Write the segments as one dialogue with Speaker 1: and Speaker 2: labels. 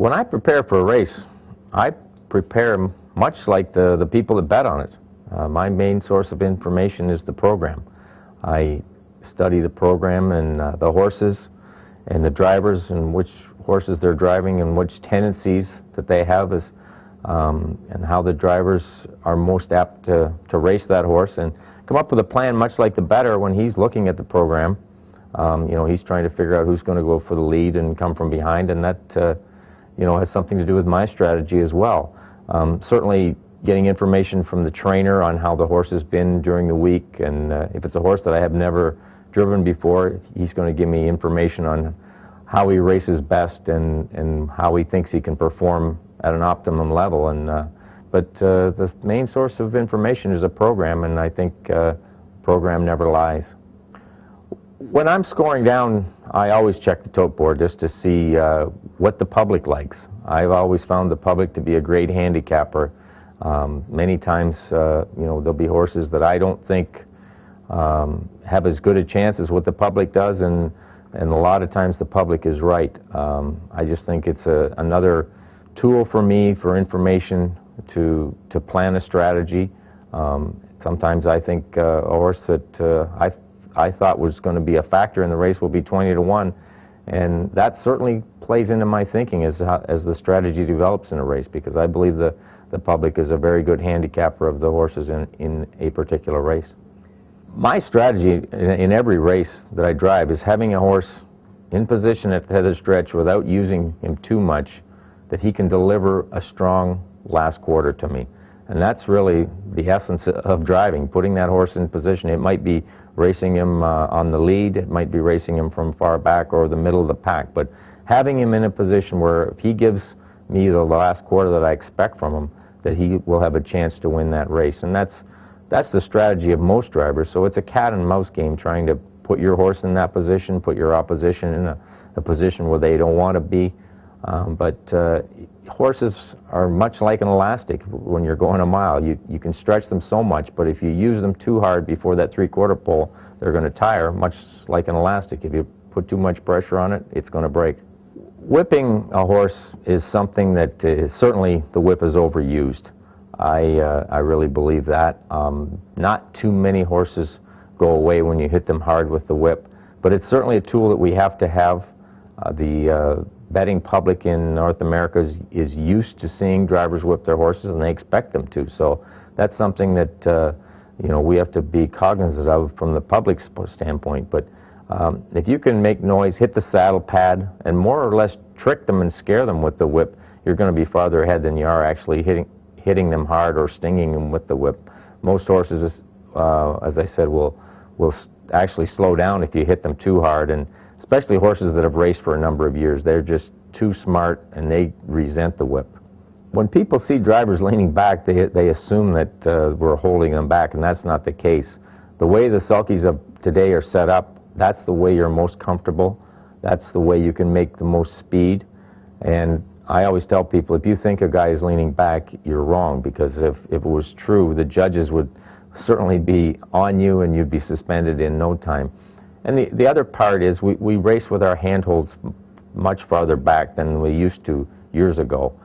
Speaker 1: When I prepare for a race, I prepare much like the people that bet on it. My main source of information is the program. I study the program and the horses and the drivers and which horses they're driving and which tendencies that they have and how the drivers are most apt to race that horse, and come up with a plan much like the bettor when he's looking at the program. You know, he's trying to figure out who's going to go for the lead and come from behind, and that you know, has something to do with my strategy as well. Certainly getting information from the trainer on how the horse has been during the week, and if it's a horse that I have never driven before, he's going to give me information on how he races best and how he thinks he can perform at an optimum level. But the main source of information is a program, and I think program never lies. When I'm scoring down, I always check the tote board just to see what the public likes. I've always found the public to be a great handicapper. Many times, you know, there'll be horses that I don't think have as good a chance as what the public does, and a lot of times the public is right. I just think it's another tool for me for information to plan a strategy. Sometimes I think a horse that I thought was going to be a factor in the race will be 20-1, and that certainly plays into my thinking as the strategy develops in a race, because I believe the public is a very good handicapper of the horses in a particular race. My strategy in every race that I drive is having a horse in position at the head of the stretch without using him too much, that he can deliver a strong last quarter to me. And that's really the essence of driving, putting that horse in position. It might be racing him on the lead, it might be racing him from far back or the middle of the pack, but having him in a position where if he gives me the last quarter that I expect from him, that he will have a chance to win that race. And that's the strategy of most drivers. So it's a cat and mouse game, trying to put your horse in that position, put your opposition in a position where they don't want to be. Horses are much like an elastic. When you're going a mile, you can stretch them so much, but if you use them too hard before that three-quarter pole, they're going to tire, much like an elastic. If you put too much pressure on it, it's going to break. Whipping a horse is something that certainly the whip is overused. I really believe that. Not too many horses go away when you hit them hard with the whip, but it's certainly a tool that we have to have. The betting public in North America is used to seeing drivers whip their horses, and they expect them to. So that's something that you know, we have to be cognizant of from the public's standpoint. But if you can make noise, hit the saddle pad, and more or less trick them and scare them with the whip, you're going to be farther ahead than you are actually hitting them hard or stinging them with the whip. Most horses, as I said, will actually slow down if you hit them too hard, and especially horses that have raced for a number of years. They're just too smart, and they resent the whip. When people see drivers leaning back, they assume that we're holding them back, and that's not the case. The way the sulkies of today are set up, that's the way you're most comfortable. That's the way you can make the most speed. And I always tell people, if you think a guy is leaning back, you're wrong, because if it was true, the judges would certainly be on you and you'd be suspended in no time. And the other part is we race with our handholds much farther back than we used to years ago.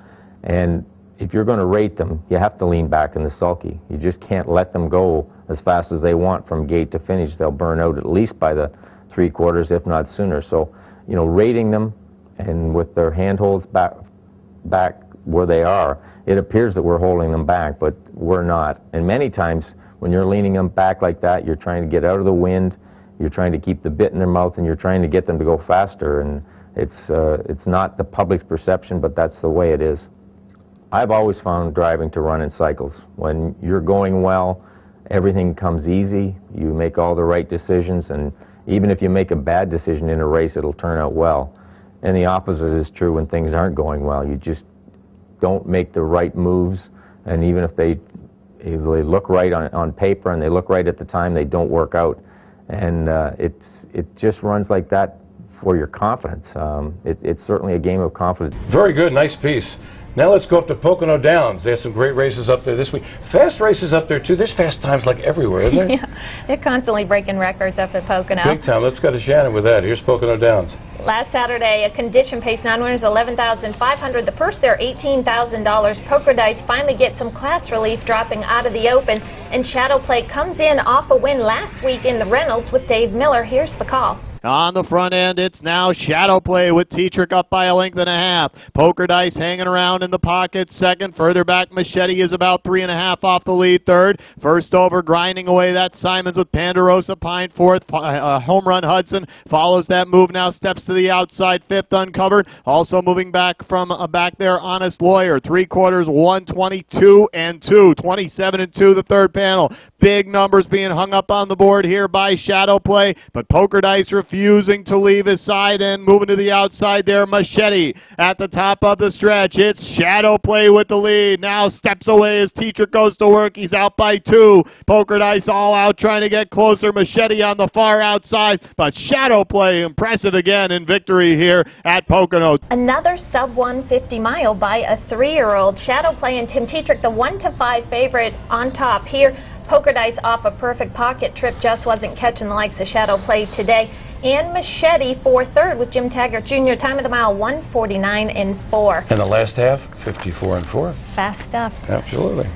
Speaker 1: And if you're going to rate them, you have to lean back in the sulky. You just can't let them go as fast as they want from gate to finish. They'll burn out at least by the three-quarters, if not sooner. So, you know, rating them and with their handholds back where they are, it appears that we're holding them back, but we're not. And many times when you're leaning them back like that, you're trying to get out of the wind, you're trying to keep the bit in their mouth, and you're trying to get them to go faster. And it's not the public's perception, but that's the way it is. I've always found driving to run in cycles. When you're going well, everything comes easy. You make all the right decisions, and even if you make a bad decision in a race, it'll turn out well. And the opposite is true when things aren't going well. You just don't make the right moves, and even if they look right on paper and they look right at the time, they don't work out. And it just runs like that for your confidence. It's certainly a game of confidence.
Speaker 2: Very good, nice piece. Now let's go up to Pocono Downs. They had some great races up there this week. Fast races up there, too. There's fast times like everywhere, isn't there?
Speaker 3: Yeah, they're constantly breaking records up at Pocono.
Speaker 2: Big time. Let's go to Shannon with that. Here's Pocono Downs.
Speaker 3: Last Saturday, a condition pace, 9 winners, $11,500. The purse there, $18,000. Poker Dice finally get some class relief dropping out of the open. And Shadow Play comes in off a win last week in the Reynolds with Dave Miller. Here's the call.
Speaker 4: On the front end, it's now Shadow Play with Terick up by 1.5 lengths. Poker Dice hanging around in the pocket second. Further back, Machete is about 3.5 off the lead third. First over, grinding away, that's Simons with Ponderosa Pine fourth. Home Run Hudson follows that move now, steps to the outside, fifth uncovered. Also moving back from back there, Honest Lawyer. 3/4, 122 and 2. 27 and 2, the third panel. Big numbers being hung up on the board here by Shadow Play, but Poker Dice refusing to leave his side and moving to the outside there. Machete at the top of the stretch. It's Shadow Play with the lead. Now steps away as Terick goes to work. He's out by 2. Poker Dice all out trying to get closer. Machete on the far outside, but Shadow Play impressive again in victory here at Pocono.
Speaker 3: Another sub 150 mile by a 3-year-old. Shadow Play and Tim Terick, the 1-5 favorite on top here. Poker Dice off a perfect pocket trip, just wasn't catching the likes of Shadow Play today. And Machete for third with Jim Taggart Jr. Time of the mile, 1:49 and 4.
Speaker 2: And the last half, 54 and 4.
Speaker 3: Fast stuff.
Speaker 2: Absolutely.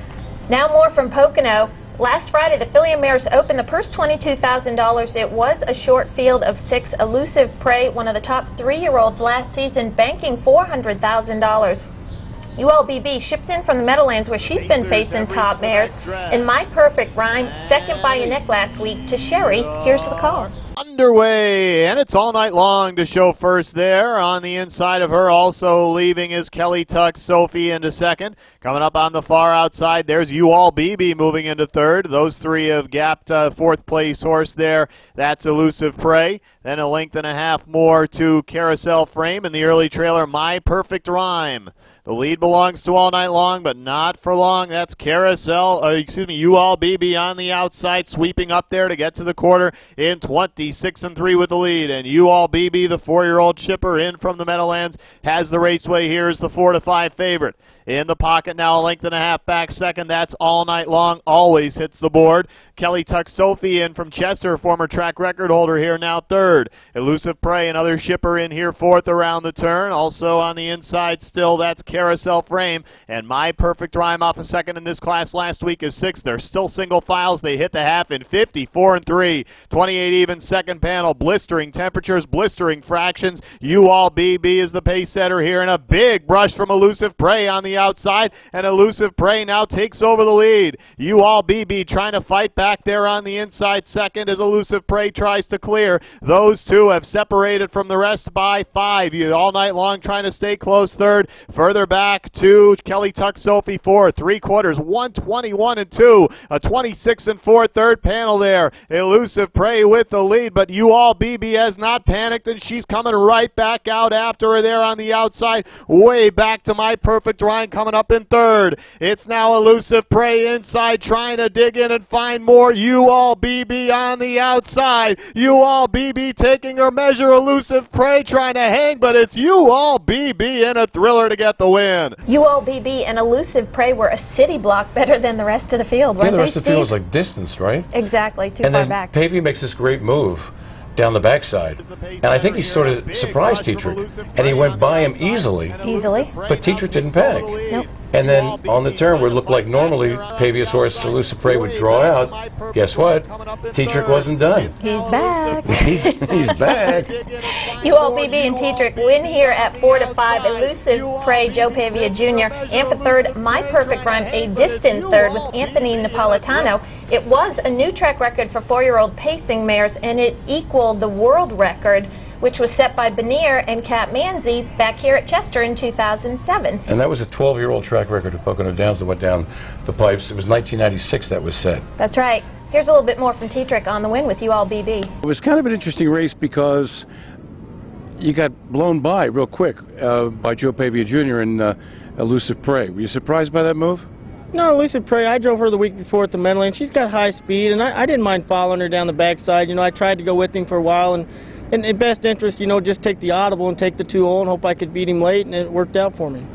Speaker 3: Now more from Pocono. Last Friday, the Filly and Mares Open, the purse $22,000. It was a short field of 6. Elusive Prey, one of the top 3-year-olds last season, banking $400,000. ULBB ships in from the Meadowlands where she's been facing top mares. And My Perfect Rhyme, second by a neck last week to Sherry. Here's the call.
Speaker 4: Underway, and it's all night long to show first there. On the inside of her, also leaving is Kelly Tuck Sophie into second. Coming up on the far outside, there's ULBB moving into third. Those three have gapped fourth place horse there. That's Elusive Prey. Then 1.5 lengths more to Carousel Frame in the early trailer, My Perfect Rhyme. The lead belongs to All Night Long, but not for long. That's ULBB on the outside, sweeping up there to get to the quarter in 26 and 3 with the lead. And ULBB, the 4-year-old shipper in from the Meadowlands, has the raceway here as the 4-5 favorite. In the pocket now, 1.5 lengths back second. That's All Night Long, always hits the board. Kelly Tuck Sophie in from Chester, former track record holder here now third. Elusive Prey, another shipper in here fourth around the turn. Also on the inside still, that's Carousel Frame. And My Perfect Rhyme off a second in this class last week is sixth. They're still single files. They hit the half in 54 and 3. 28 even second panel. Blistering temperatures, blistering fractions. ULBB is the pace setter here, and a big brush from Elusive Prey on the outside, and Elusive Prey now takes over the lead. ULBB trying to fight back there on the inside second as Elusive Prey tries to clear. Those two have separated from the rest by 5. All Night Long trying to stay close third. Further back to Kelly Tuck Sophie fourth. 3/4, 121 and 2. A 26 and 4 third panel there. Elusive Prey with the lead, but ULBB has not panicked, and she's coming right back out after her there on the outside. Way back to My Perfect Rhyme coming up in third. It's now Elusive Prey inside trying to dig in and find more. ULBB on the outside. ULBB taking her measure. Elusive Prey trying to hang, but it's ULBB in a thriller to get the win.
Speaker 3: ULBB and Elusive Prey were a city block better than the rest of the field, weren't
Speaker 2: the
Speaker 3: they,
Speaker 2: rest of the field was like distanced, right?
Speaker 3: Exactly, too
Speaker 2: and
Speaker 3: far
Speaker 2: then
Speaker 3: back.
Speaker 2: Pavey makes this great move down the backside. And I think he sort of surprised Terick, and he went by him easily. But Terick didn't panic.
Speaker 3: Nope.
Speaker 2: And then on the turn where it looked like normally Pavey's horse Elusive Prey would draw out, guess what? Terick wasn't done.
Speaker 3: He's back.
Speaker 2: He's back.
Speaker 3: ULBB and Terick win here at 4-5. Elusive Prey, Joe Pavia Jr. And for third, My Perfect Rhyme, a distant third with Anthony Napolitano. It was a new track record for 4-year-old pacing mares, and it equaled the world record, which was set by Benier and Kat Manzi back here at Chester in 2007.
Speaker 2: And that was a 12-year-old track record of Pocono Downs that went down the pipes. It was 1996 that was set.
Speaker 3: That's right. Here's a little bit more from Terick on the win with ULBB.
Speaker 5: It was kind of an interesting race because you got blown by real quick by Joe Pavia Jr. and Elusive Prey. Were you surprised by that move?
Speaker 6: No, Elusive Prey, I drove her the week before at the Meadowlands. She's got high speed, and I didn't mind following her down the backside. You know, I tried to go with him for a while, and in best interest, you know, just take the audible and take the 2-0 and hope I could beat him late, and it worked out for me.